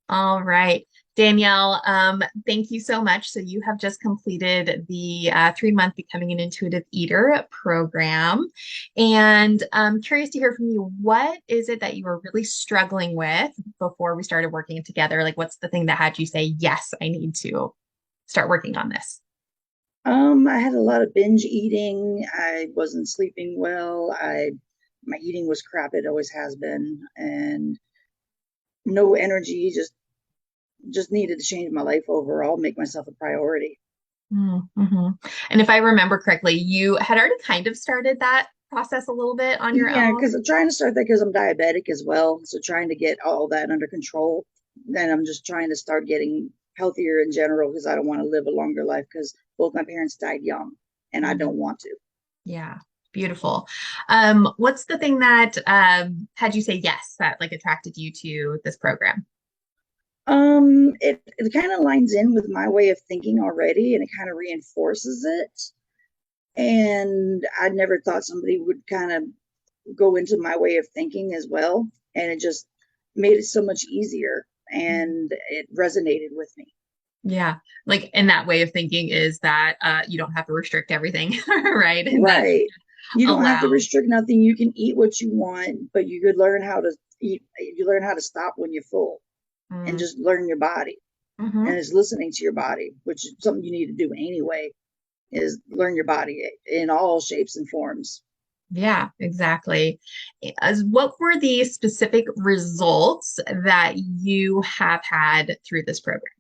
All right. Danielle, thank you so much. So you have just completed the 3-month Becoming an Intuitive Eater program. And I'm curious to hear from you. What is it that you were really struggling with before we started working together? Like, what's the thing that had you say, yes, I need to start working on this? I had a lot of binge eating. I wasn't sleeping well. My eating was crap. It always has been, and no energy. Just needed to change my life overall, make myself a priority. Mm-hmm. And if I remember correctly, you had already kind of started that process a little bit on your Yeah, own. because I'm trying to start that because I'm diabetic as well. So trying to get all that under control. Then I'm just trying to start getting healthier in general because I don't want to live a longer life because both my parents died young, and I Mhm. don't want to. Yeah, beautiful. What's the thing that had you say yes that like attracted you to this program? It kind of lines in with my way of thinking already, and it kind of reinforces it. And I never thought somebody would kind of go into my way of thinking as well, and it just made it so much easier, Mhm. and it resonated with me. Yeah, like in that way of thinking is that you don't have to restrict everything, right? And that you Right. You don't have to allow. restrict nothing. You can eat what you want, but you could learn how to eat. You learn how to stop when you're full, and just learn your body, and Mm-hmm. it's listening to your body, which is something you need to do anyway, is learn your body in all shapes and forms. Yeah, exactly. As what were the specific results that you have had through this program?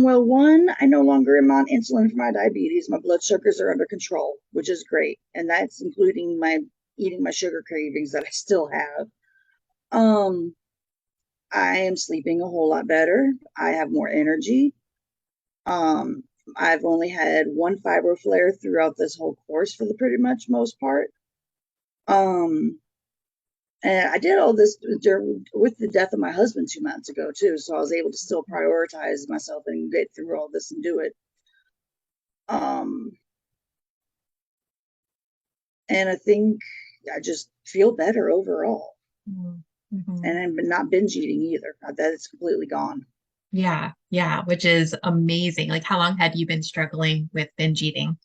Well, one, I no longer am on insulin for my diabetes. My blood sugars are under control, which is great. And that's including my eating my sugar cravings that I still have. Um, I am sleeping a whole lot better. I have more energy. Um, I've only had one fibro flare throughout this whole course for the pretty much most part. Um, and I did all this with the death of my husband 2 months ago too, so I was able to still prioritize myself and get through all this and do it. Um, and I think I just feel better overall. Mm-hmm. And I'm not binge eating either. That is completely gone. Yeah, yeah, which is amazing. Like, how long had you been struggling with binge eating?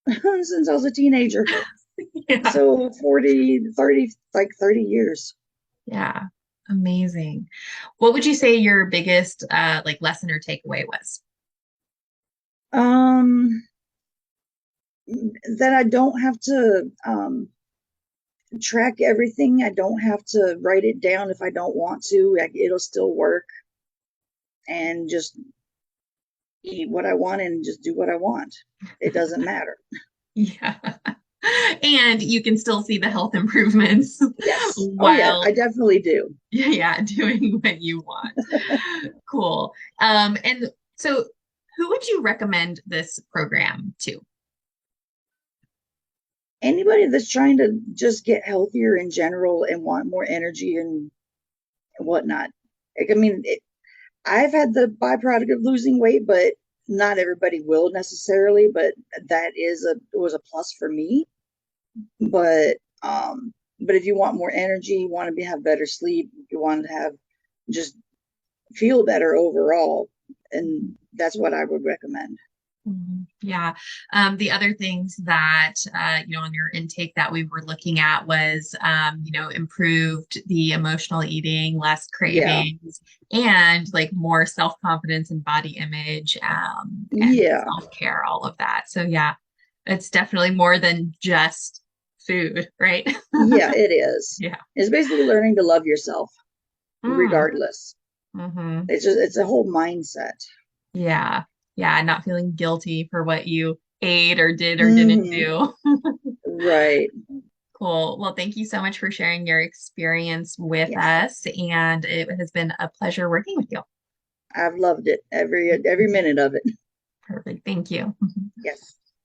Since I was a teenager. Yeah, So 40, 30, like 30 years. yeah, amazing. What would you say your biggest like lesson or takeaway was? Um, that I don't have to track everything. I don't have to write it down if I don't want to. It'll still work, and just eat what I want and just do what I want. It doesn't matter. Yeah. And you can still see the health improvements Yes. Oh, yeah, I while, definitely do. yeah, doing what you want. Cool. And so who would you recommend this program to? Anybody that's trying to just get healthier in general and want more energy and whatnot. Like, I mean, I've had the byproduct of losing weight, but not everybody will necessarily. But that is a was a plus for me. But but if you want more energy, you want to have better sleep, you want to have just feel better overall, and that's what I would recommend. Mhm. Yeah. The other things that, on your intake that we were looking at was, improved the emotional eating, less Yeah, cravings, and like more self-confidence and body image, and yeah, self-care, all of that. So yeah, it's definitely more than just food, right? yeah. It is. Yeah. It's basically learning to love yourself, Mm. regardless. Hmm. It's a whole mindset. Yeah. Yeah. Not feeling guilty for what you ate or did or didn't Hmm. do. Right. Cool. Well, thank you so much for sharing your experience with Yes. us, and it has been a pleasure working with you. I've loved it every minute of it. Perfect. Thank you. Yes.